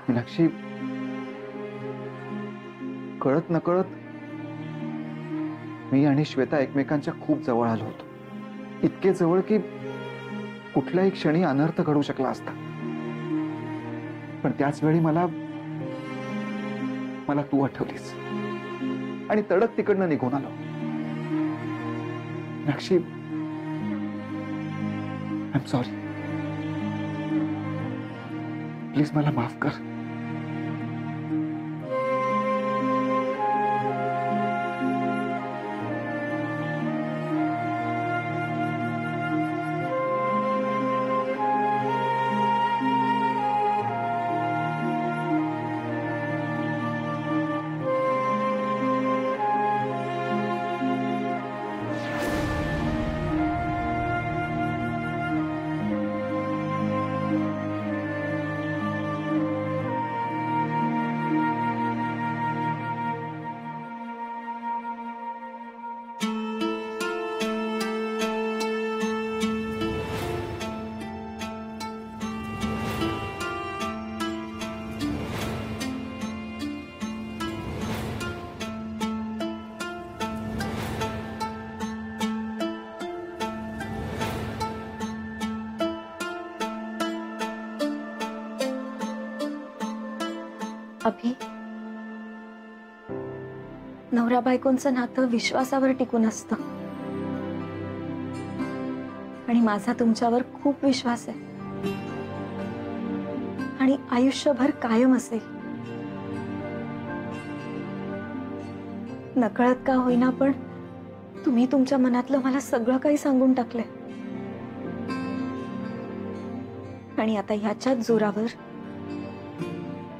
मीनाक्षी, कळत नकळत मी आणि श्वेता एकमेकांच्या खूप जवळ आलो होतो. इतके जवळ की कुठल्याही क्षणी अनर्थ घडू शकला असता. पण त्याच वेळी मला तू आठवलीस आणि तडक तिकडनं निघून आलो. Meenakshi, I am sorry. Please मला माफ कर. अभि, नवरा बायकोंचं नातं विश्वासावर टिकून असतं आणि माझा तुमच्यावर खूप विश्वास आहे आणि आयुष्यभर कायम असेल. नकळत का होईना पण तुम्ही तुमच्या मनातलं मला सगळं काही सांगून टाकलंय आणि आता ह्याच्याच जोरावर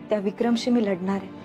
त्या विक्रमशी मी लढणार आहे.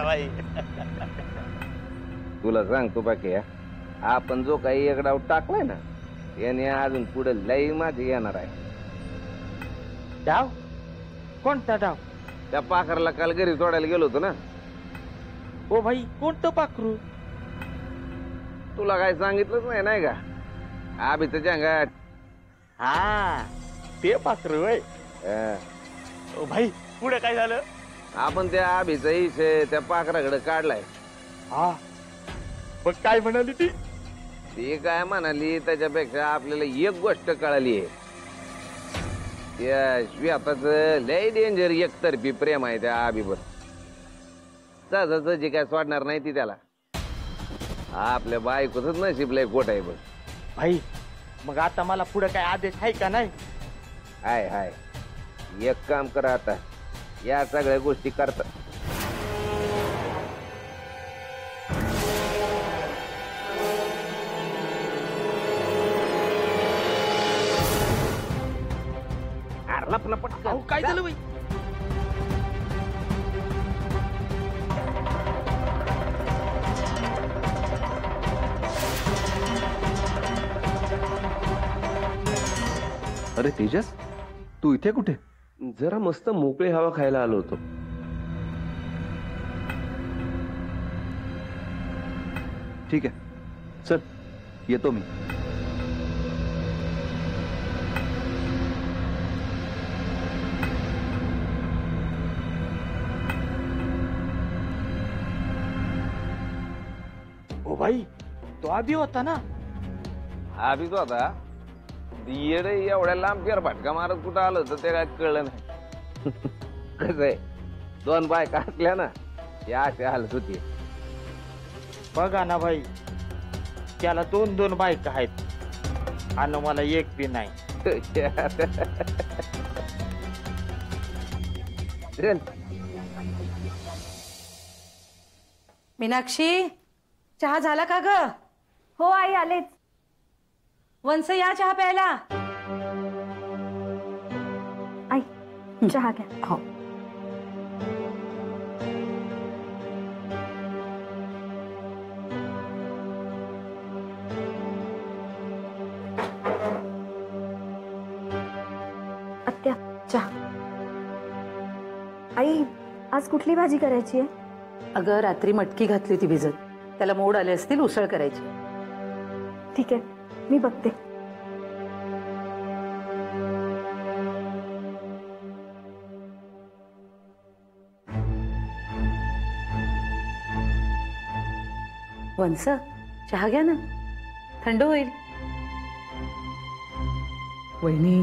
भाई तुला सांगतो बाकी आपण जो काही एक डाव टाकलाय ना याने अजून पुढे लई माझी येणार आहे. डाव कोणता डाव? त्या पाखरला काल घरी सोडायला गेलो होतो ना. ओ भाई कोणतं पाखरू? तुला काय सांगितलंच नाही का? आबीचं जंगाट. हा ते पाखरू वय. ओ भाई पुढे काय झालं? आपण त्या आबीचा इशे त्या पाखराकडे काढलाय. हा मग काय म्हणाली ती? ती काय म्हणाली त्याच्यापेक्षा आपल्याला एक गोष्ट कळाली आहे. त्या श्वेताच लय डेंजर एकतर्फी प्रेम आहे त्या आबीवर. सहजाच जे काय सोडणार नाही ती त्याला. आपल्या बायकोच नशीब लय खोट आहे बघ. भाई मग आता मला पुढे काय आदेश आहे का नाही? हाय हाय एक काम करा आता. या सगळ्या गोष्टी करतात. लपना पटकन. काय झालं बाई? अरे तेजस, तू इथे कुठे? जरा मस्त मोकळी हवा खायला आलो होतो. ठीक आहे चल येतो मी. ओ भाई तो आधी होता ना? आबीच होता. येड एवढ्या लांब फेर फटका मारत कुठं आलं तर ते काय कळलं नाही. कसं आहे दोन बायका असल्या ना या अशी हालत होती. बघा ना भाई त्याला दोन दोन बायका आहेत आणि मला एक बी नाही. चल. मीनाक्षी चहा झाला का ग? हो आई आलेच. वंस या चहा प्यायला. आई चहा घ्या. हो आत्या चहा. आई आज कुठली भाजी करायची आहे? अगं रात्री मटकी घातली होती भिजत, त्याला मोड आले असतील, उसळ करायची. ठीक आहे मी बघते. वंस चहा घ्या ना, थंड होईल. वहिनी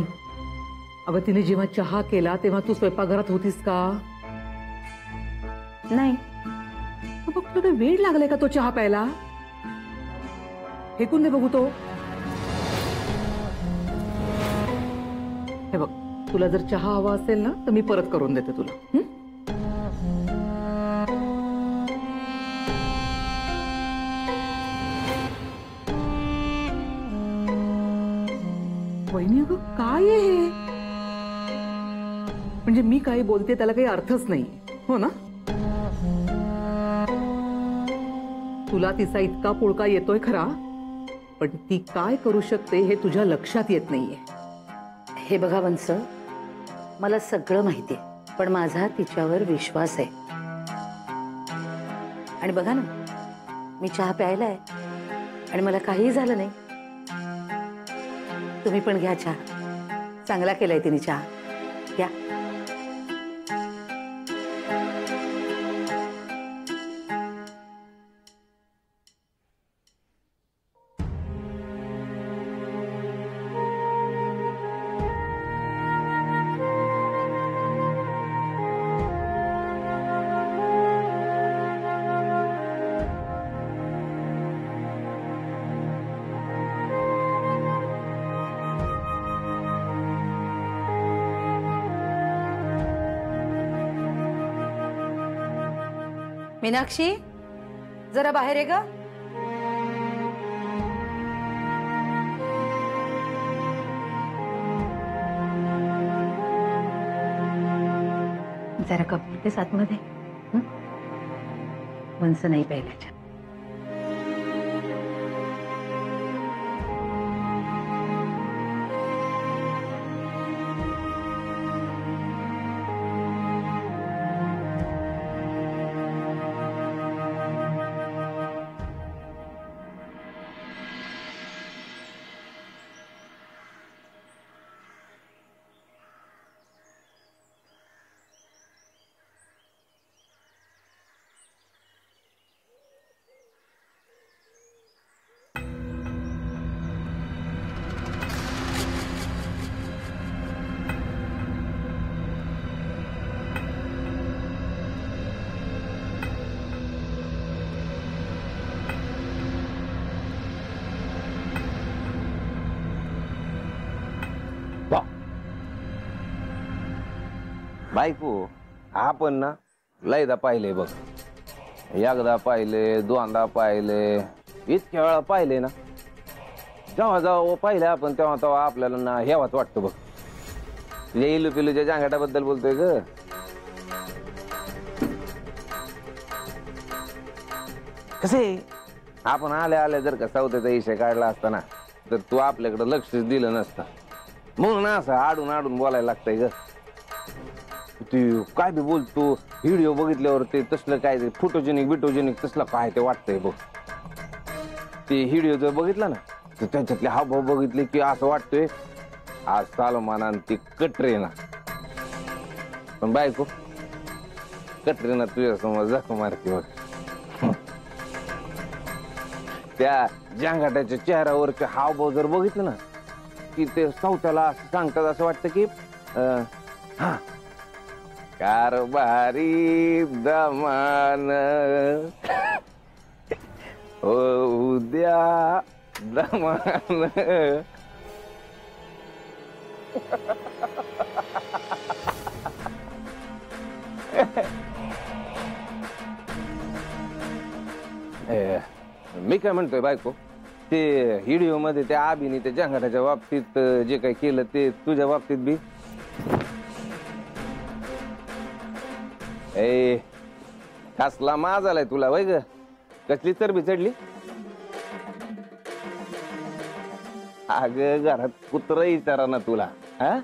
अगं तिने जेव्हा चहा केला तेव्हा तू स्वयंपाकघरात होतीस का? नाही. बघ तुला काही वेळ लागलाय का तो चहा प्यायला? फेकून दे बघू तो. हे बघ तुला जर चहा हवा असेल ना तर मी परत करून देते तुला. वहिनी अगं काय आहे हे? म्हणजे मी काही बोलते त्याला काही अर्थच नाही हो ना? तुला तिचा इतका पुळका येतोय खरा, पण ती काय करू शकते हे तुझ्या लक्षात येत नाहीये. हे बघा वंस, मला सगळं माहितीये, पण माझा तिच्यावर विश्वास आहे. आणि बघा ना, मी चहा प्यायला आहे आणि मला काही झालं नाही. तुम्ही पण घ्या चहा. चांगला केलाय तिने चहा. घ्या. मीनाक्षी जरा बाहेर ये ग. जरा कप ते आतमध्ये. वंस नाही प्यायला. बायको आपण ना लयदा पाहिले बघ, एकदा पाहिले, दोनदा पाहिले, इतक्या वेळा पाहिले ना, जेव्हा जेव्हा पाहिले आपण तेव्हा तेव्हा आपल्याला ना हेवाच वाटतं बघ. तुझ्या इलू पिलूच्या जांगाटाबद्दल बोलतोय ग. कसे आपण आल्या आल्या जर का सौद्याचा विषय काढला असता ना तर तू आपल्याकडे लक्षच दिलं नसतं. म्हणून असं आडून आडून बोलायला लागतंय ग. ते काय बी बोलतो, व्हिडिओ बघितल्यावर ते तसलं काय फोटोजेनिक बिटोजेनिक तसलं काय ते वाटतंय बघ. ते व्हिडिओ जर बघितला ना तर त्यांच्यातले हावभाव बघितले की असं वाटतंय आज सलमान आणि ती कटरीना. पण बायको कटरीना तुझ्यासमोर जख मारते बघ. त्या जांगाटाच्या चेहऱ्यावरचे हावभाव जर बघितलं ना की ते सौत्याला असं सांगतात असं वाटतं की हा कारभारी दमान उद्या दमान. मी काय म्हणतोय बायको, ते व्हिडिओ मध्ये त्या आबीने त्या जंगाटाच्या बाबतीत जे काही केलं ते तुझ्या बाबतीत बी कसला माज आलाय तुला वय ग? कसली चरबी चढली? अग घरात कुत्र विचारा ना तुला. हा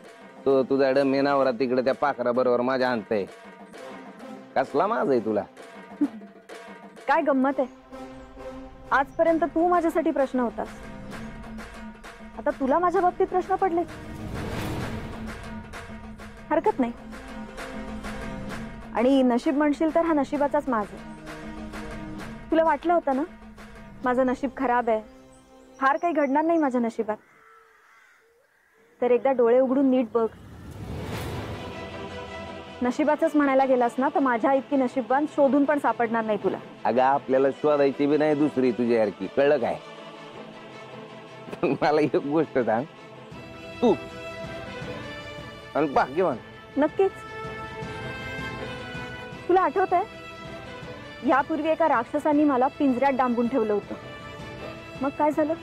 तो तुझा डमेनावर तिकडे त्या पाखरा बरोबर माझ्या आणतय. कसला माज आहे तुला? काय गंमत आहे, आजपर्यंत तू माझ्यासाठी प्रश्न होतास, आता तुला माझ्या बाबतीत प्रश्न पडले. हरकत नाही. आणि नशीब म्हणशील तर हा नशिबाचाच माज आहे. तुला वाटलं होतं ना माझं नशीब खराब आहे, फार काही घडणार नाही माझ्या नशिबात, तर एकदा डोळे उघडून नीट बघ. नशिबाचंच म्हणायला गेलास ना तर माझ्या इतकी नशीबवान शोधून पण सापडणार नाही तुला. अगं आपल्याला शोधायची बी नाही दुसरी तुझ्यासारखी, कळलं काय? मला एक गोष्ट सांग, तू आणि भाग्यवान. नक्कीच. तुला आठवतंय यापूर्वी एका राक्षसांनी मला पिंजऱ्यात डांबून ठेवलं होतं. मग काय झालं?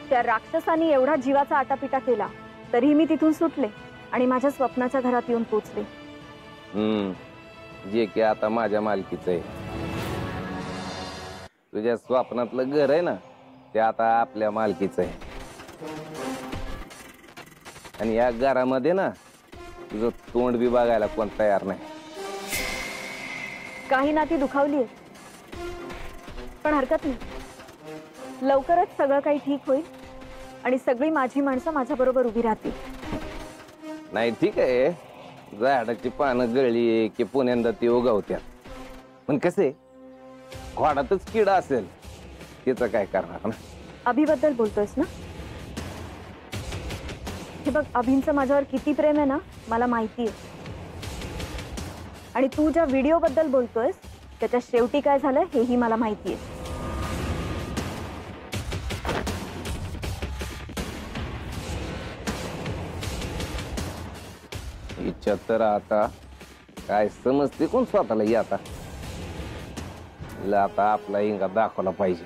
त्या राक्षसांनी एवढा जीवाचा आटापिटा केला तरीही मी तिथून सुटले आणि माझ्या स्वप्नाच्या घरात येऊन पोचले. जे की आता माझ्या मालकीचं आहे. तुझ्या स्वप्नातलं घर आहे ना ते आता आपल्या मालकीचं आहे. आणि या घरामध्ये ना तुझं तोंड बी बघायला कोण तयार नाही. काही नाती दुखावलीये पण हरकत नाही, लवकरच सगळं काही ठीक होईल आणि सगळी माझी माणसं माझ्या बरोबर उभी राहतील. नाही ठीक आहे, झाडाची पानं गळली की पुण्यांदा ती उगवत्यात. पण कसे घोडातच किडा असेल त्याचं काय करणार ना. अभिबद्दल बोलतोयस ना? हे बघ, अभिंचं माझ्यावर किती प्रेम आहे ना मला माहिती आहे. आणि तू ज्या व्हिडिओ बद्दल बोलतोयस त्याच्या शेवटी काय झालं हेही मला माहिती आहे. इच्छा तर आता काय समजते कोण स्वतःला. ये आता आता आपला इंगा दाखवला पाहिजे.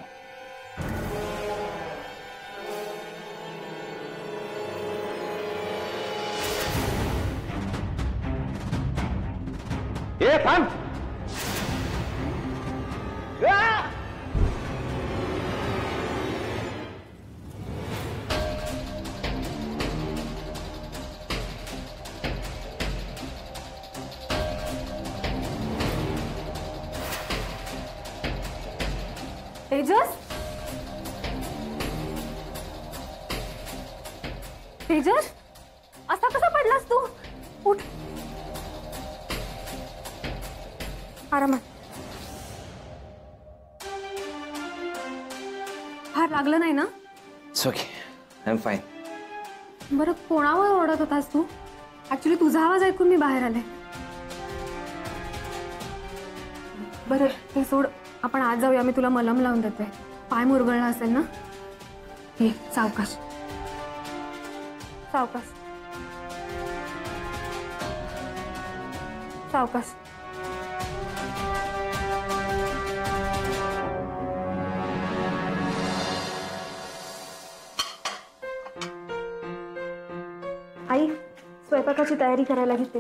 ए थांब. तेजस, तेजस, असा कसा पडलास तू? उठ, आरामात. फार लागलं नाही ना? Okay, I am fine. बरं, कोणावर ओरडत होतास तू? ऍक्च्युली तुझा आवाज ऐकून मी बाहेर आले. बरं ते सोड, आपण आज जाऊया, मी तुला मलम लावून देते. पाय मुरगळला असेल ना? ये सावकाश. सावकाश सावकाश. आई, स्वयंपाकाची तयारी करायला घेते.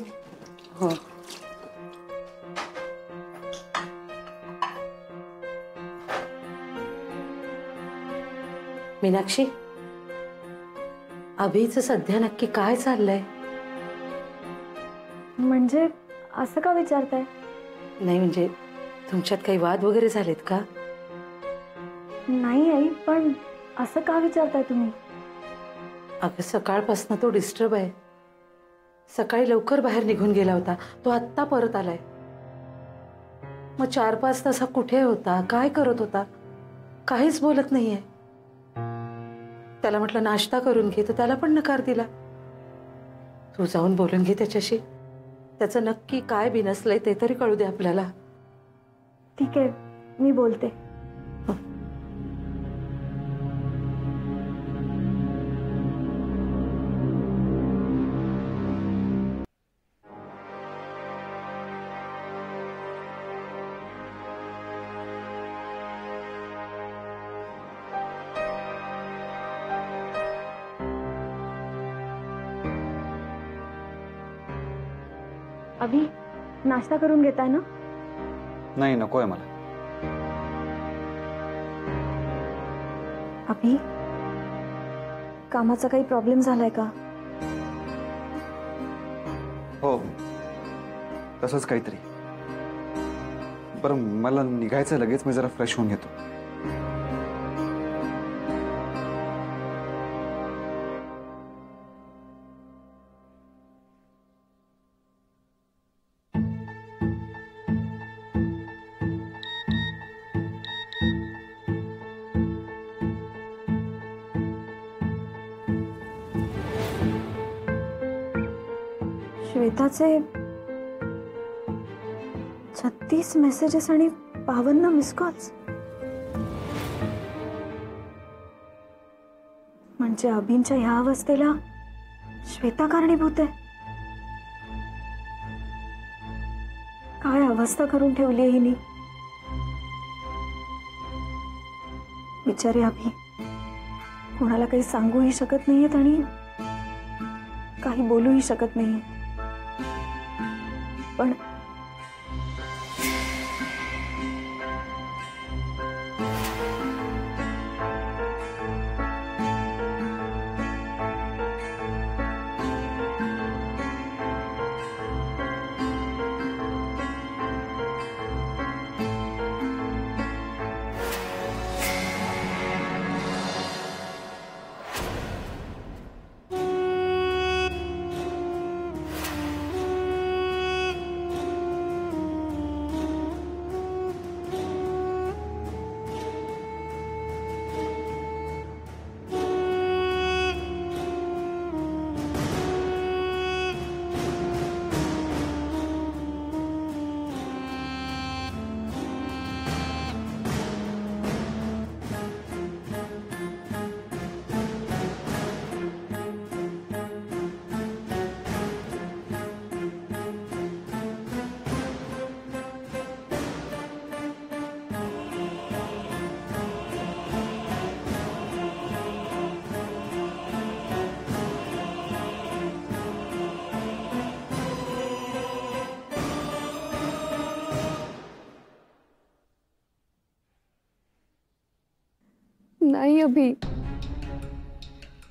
हो. मीनाक्षी, अभिचं सध्या नक्की काय चाललंय? म्हणजे असं का विचारताय? नाही म्हणजे तुमच्यात काही वाद वगैरे झालेत का? नाही आई, पण असं का विचारताय तुम्ही? अगं सकाळपासून तो डिस्टर्ब आहे. सकाळी लवकर बाहेर निघून गेला होता, तो आत्ता परत आलाय. मग 4-5 तास कुठे होता, काय करत होता, काहीच बोलत नाहीये. त्याला म्हटलं नाश्ता करून घे, तर त्याला पण नकार दिला. तू जाऊन बोलून घे त्याच्याशी. त्याचं नक्की काय बिनसलंय ते तरी कळू दे आपल्याला. ठीक आहे, मी बोलते. अभि, नाश्ता करून घेताय ना? नाही, नकोय मला. अभि, कामाचा काही प्रॉब्लेम झालाय का? हो, तसंच काहीतरी. बरं, मला निघायचं लगेच. मी जरा फ्रेश होऊन घेतो. श्वेताचे 36 मेसेजेस आणि 52 मिस कॉल्स. म्हणजे अभिंच्या ह्या अवस्थेला श्वेता कारणीभूत आहे. काय अवस्था करून ठेवली आहे हिने. बिचारी अभि कोणाला काही सांगूही शकत नाहीयेत आणि काही बोलूही शकत नाहीये. पण नाही अभि,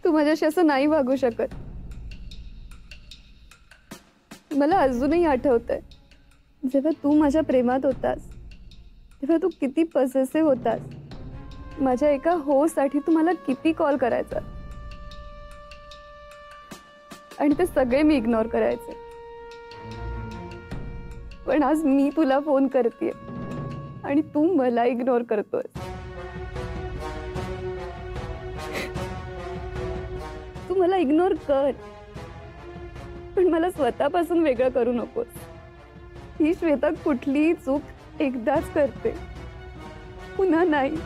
तू माझ्याशी असं नाही वागू शकत. मला अजूनही आठवतंय जेव्हा तू माझ्या प्रेमात होतास तेव्हा तू किती पॉसेसिव्ह होतास. माझ्या एका हो साठी तू मला किती कॉल करायचा आणि ते सगळे मी इग्नोर करायचे. पण आज मी तुला फोन करतेय आणि तू मला इग्नोर करतोय. तू मला इग्नोर कर, पण मला स्वतःपासून वेगळं करू नकोस. ही श्वेता कुठलीही चूक एकदाच करते, पुन्हा नाही.